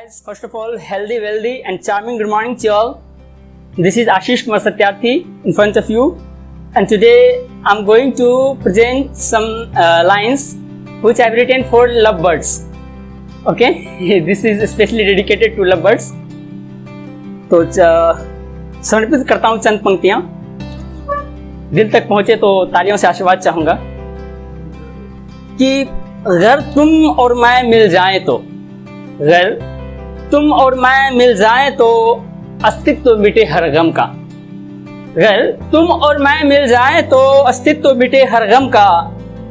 guys, first of all, healthy, wealthy and charming good morning to you all. This is Ashish Kumar Satyarthi in front of you, and today I'm going to present some lines which I've written for lovebirds. Okay, this is especially dedicated to lovebirds. तो समर्पित करता हूँ चंद पंक्तियाँ. दिल तक पहुँचे तो तालियों से आशीर्वाद चाहूँगा कि अगर तुम और मैं मिल जाएं तो, अगर तुम और मैं मिल जाएं तो अस्तित्व मिटे हर गम का. अगर तुम और मैं मिल जाएं तो अस्तित्व मिटे हर गम का.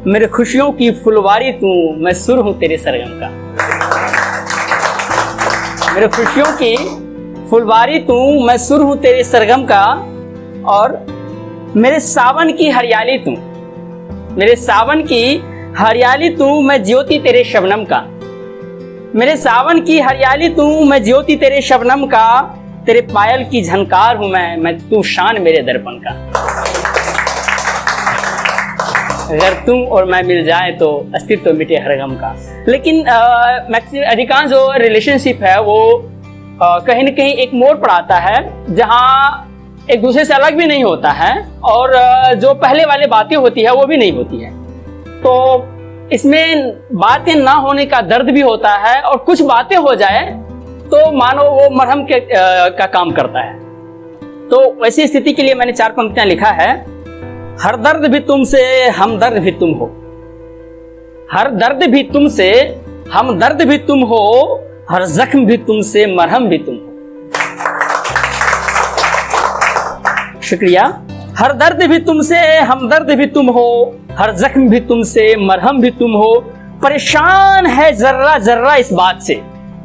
मेरे खुशियों की फुलवारी तू, मैं सुर हूं तेरे सरगम का. मेरे खुशियों की फुलवारी तू, मैं सुर हूं तेरे सरगम का. और मेरे सावन की हरियाली तू, मेरे सावन की हरियाली तू, मैं ज्योति तेरे शबनम का. मेरे सावन की हरियाली तू, मैं ज्योति तेरे शबनम का. तेरे पायल की झनकार हूं मैं तू शान मेरे दर्पण का. अगर तुम और मैं मिल जाए तो अस्तित्व मिटे हर गम का. लेकिन अधिकांश जो रिलेशनशिप है वो कहीं न कहीं एक मोड़ पर आता है जहां एक दूसरे से अलग भी नहीं होता है और जो पहले वाली बातें होती है वो भी नहीं होती है. तो इसमें बातें ना होने का दर्द भी होता है और कुछ बातें हो जाए तो मानो वो मरहम का काम करता है. तो वैसी स्थिति के लिए मैंने 4 पंक्तियां लिखा है. हर दर्द भी तुमसे हमदर्द भी तुम हो, हर दर्द भी तुमसे हमदर्द भी तुम हो, हर जख्म भी तुमसे मरहम भी तुम हो. शुक्रिया. हर दर्द भी तुमसे हमदर्द भी तुम हो, हर जख्म भी तुमसे मरहम भी तुम हो. परेशान है जर्रा जर्रा इस बात से,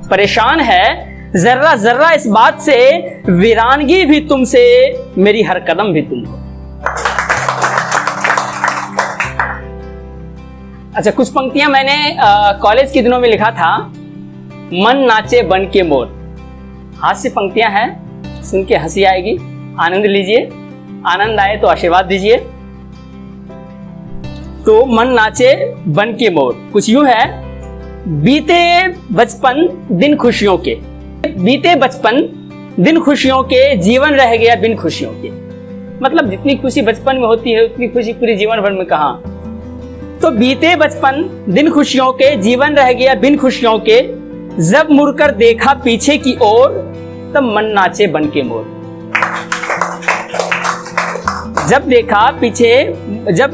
परेशान है जर्रा जर्रा इस बात से, वीरानगी भी तुमसे, मेरी हर कदम भी तुम हो. अच्छा, कुछ पंक्तियां मैंने कॉलेज के दिनों में लिखा था. मन नाचे बन के मोर. हास्य पंक्तियां हैं, सुन के हंसी आएगी, आनंद लीजिए. आनंद आए तो आशीर्वाद दीजिए. तो मन नाचे बन के मोर कुछ यूं है. बीते बचपन दिन खुशियों के, बीते बचपन दिन खुशियों के, जीवन रह गया बिन खुशियों के. मतलब जितनी खुशी बचपन में होती है उतनी खुशी पूरी जीवन भर में कहां. तो बीते बचपन दिन खुशियों के, जीवन रह गया बिन खुशियों के. जब मुड़कर देखा पीछे की ओर, तब मन नाचे बन के मोर. जब देखा पीछे, जब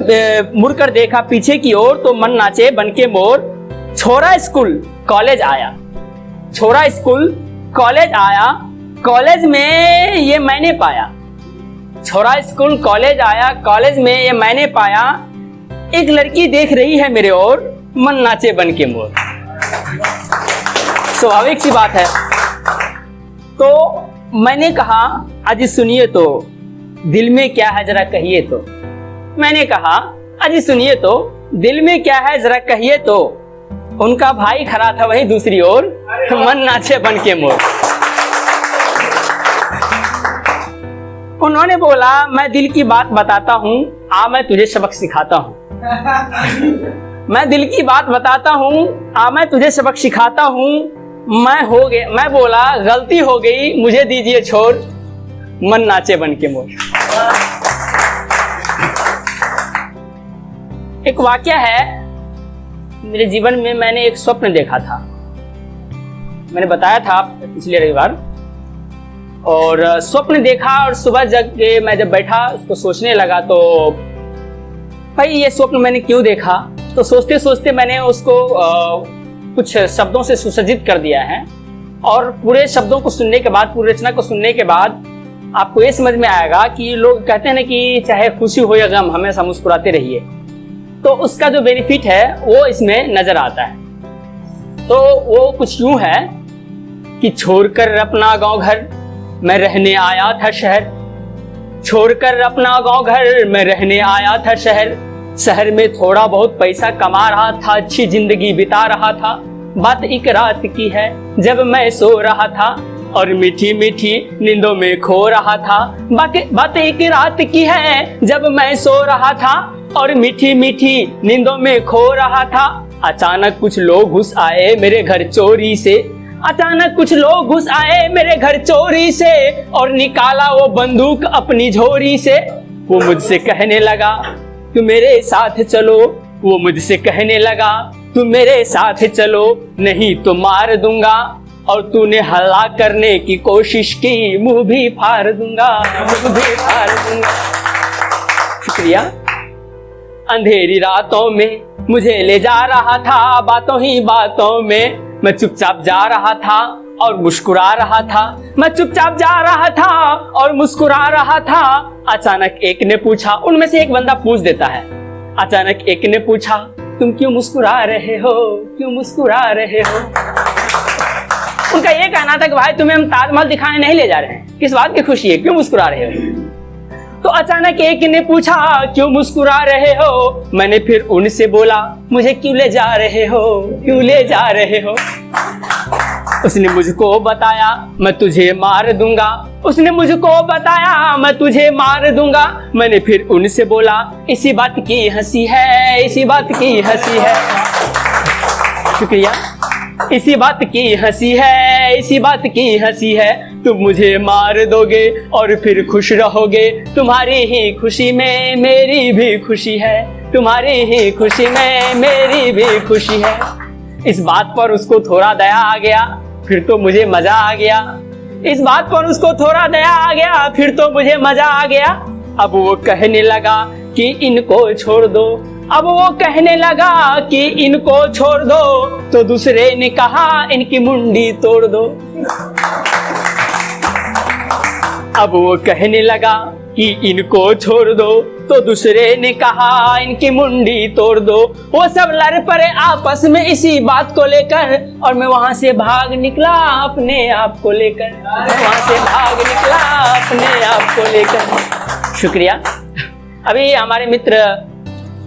मुड़कर देखा पीछे की ओर तो मन नाचे बन के मोर. छोरा स्कूल कॉलेज आया, छोरा स्कूल कॉलेज आया, कॉलेज में ये मैंने पाया. छोरा स्कूल कॉलेज आया, कॉलेज में ये मैंने पाया. एक लड़की देख रही है मेरे ओर, मन नाचे बन के मोर. स्वाभाविक सी बात है. तो मैंने कहा आज सुनिए तो, दिल में क्या है जरा कहिए तो. मैंने कहा आज सुनिए तो, दिल में क्या है जरा कहिए तो. उनका भाई खड़ा था वहीं दूसरी ओर, मन नाचे बन के मोर. उन्होंने बोला मैं दिल की बात बताता हूँ, आ मैं तुझे सबक सिखाता हूँ. मैं दिल की बात बताता हूँ, आ मैं तुझे सबक सिखाता हूँ. मैं बोला गलती हो गई मुझे दीजिए छोड़, मन नाचे बन के मोर. एक वाक्य है मेरे जीवन में. मैंने एक स्वप्न देखा था, मैंने बताया था पिछले रविवार. और स्वप्न देखा और सुबह जग के मैं जब बैठा उसको सोचने लगा तो भाई ये स्वप्न मैंने क्यों देखा. तो सोचते सोचते मैंने उसको कुछ शब्दों से सुसज्जित कर दिया है. और पूरे शब्दों को सुनने के बाद, पूरी रचना को सुनने के बाद आपको ये समझ में आएगा कि लोग कहते हैं ना कि चाहे खुशी हो या गम हमेशा मुस्कुराते रहिए. तो उसका जो बेनिफिट है वो इसमें नजर आता है. तो वो कुछ यूं है कि छोड़कर अपना गांव घर मैं रहने आया था शहर. छोड़कर अपना गांव घर मैं रहने आया था शहर. शहर में थोड़ा बहुत पैसा कमा रहा था, अच्छी जिंदगी बिता रहा था. बात एक रात की है जब मैं सो रहा था और मीठी मीठी नींदों में खो रहा था. बात एक रात की है जब मैं सो रहा था और मीठी मीठी नींदों में खो रहा था. अचानक कुछ लोग घुस आए मेरे घर चोरी से. अचानक कुछ लोग घुस आए मेरे घर चोरी से और निकाला वो बंदूक अपनी झोरी से। वो मुझसे कहने लगा तू मेरे साथ चलो, वो मुझसे कहने लगा तू मेरे साथ चलो, नहीं तो मार दूंगा। और तूने हल्ला करने की कोशिश की, मुंह भी फाड़ दूंगा, मुंह भी फाड़ दूंगा। शुक्रिया। अंधेरी रातों में मुझे ले जा रहा था, बातों ही बातों में मैं चुपचाप जा रहा था और मुस्कुरा रहा था। मैं चुपचाप जा रहा था और मुस्कुरा रहा था। अचानक एक ने पूछा, उनमें से एक बंदा पूछ देता है, अचानक एक ने पूछा तुम क्यों मुस्कुरा रहे हो, क्यों मुस्कुरा रहे हो। उनका ये कहना था कि भाई तुम्हें हम ताजमहल दिखाने नहीं ले जा रहे हैं, किस बात की खुशी है, क्यों मुस्कुरा रहे हो। तो अचानक एक ने पूछा क्यों मुस्कुरा रहे हो। मैंने फिर उनसे बोला मुझे क्यों ले जा रहे हो, क्यों ले जा रहे हो। उसने मुझको बताया मैं तुझे मार दूंगा, उसने मुझको बताया मैं तुझे मार दूंगा। मैंने फिर उनसे बोला इसी बात की हंसी है, इसी बात की हंसी है। शुक्रिया। इसी बात की हंसी है, इसी बात की हंसी है। तुम मुझे मार दोगे और फिर खुश रहोगे, तुम्हारी ही खुशी में मेरी भी खुशी है, तुम्हारी ही खुशी में मेरी भी खुशी है। इस बात पर उसको थोड़ा दया आ गया, फिर तो मुझे मजा आ गया। इस बात पर उसको थोड़ा दया आ गया, फिर तो मुझे मजा आ गया। अब वो कहने लगा कि इनको छोड़ दो, अब वो कहने लगा कि इनको छोड़ दो। तो दूसरे ने कहा इनकी मुंडी तोड़ दो। अब वो कहने लगा कि इनको छोड़ दो, तो दूसरे ने कहा इनकी मुंडी तोड़ दो। वो सब लड़ पड़े आपस में इसी बात को लेकर, और मैं वहां से भाग निकला अपने आप को लेकर, वहां से भाग निकला अपने आप को लेकर। शुक्रिया। अभी हमारे मित्र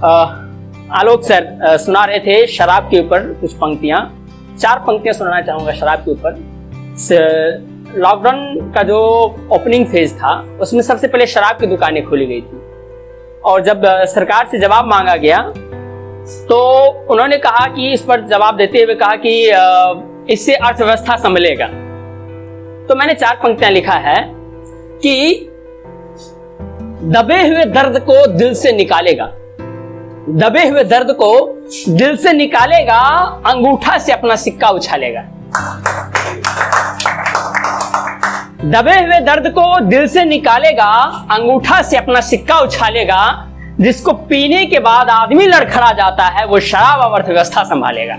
आलोक सर सुना रहे थे शराब के ऊपर कुछ पंक्तियां, 4 पंक्तियां सुनाना चाहूंगा शराब के ऊपर। लॉकडाउन का जो ओपनिंग फेज था उसमें सबसे पहले शराब की दुकानें खोली गई थी, और जब सरकार से जवाब मांगा गया तो उन्होंने कहा कि इस पर जवाब देते हुए कहा कि इससे अर्थव्यवस्था संभलेगा। तो मैंने 4 पंक्तियां लिखा है कि दबे हुए दर्द को दिल से निकालेगा, दबे हुए दर्द को दिल से निकालेगा, अंगूठा से अपना सिक्का उछालेगा। दबे हुए दर्द को दिल से निकालेगा, अंगूठा से अपना सिक्का उछालेगा। जिसको पीने के बाद आदमी लड़खड़ा जाता है वो शराब और अर्थव्यवस्था संभालेगा।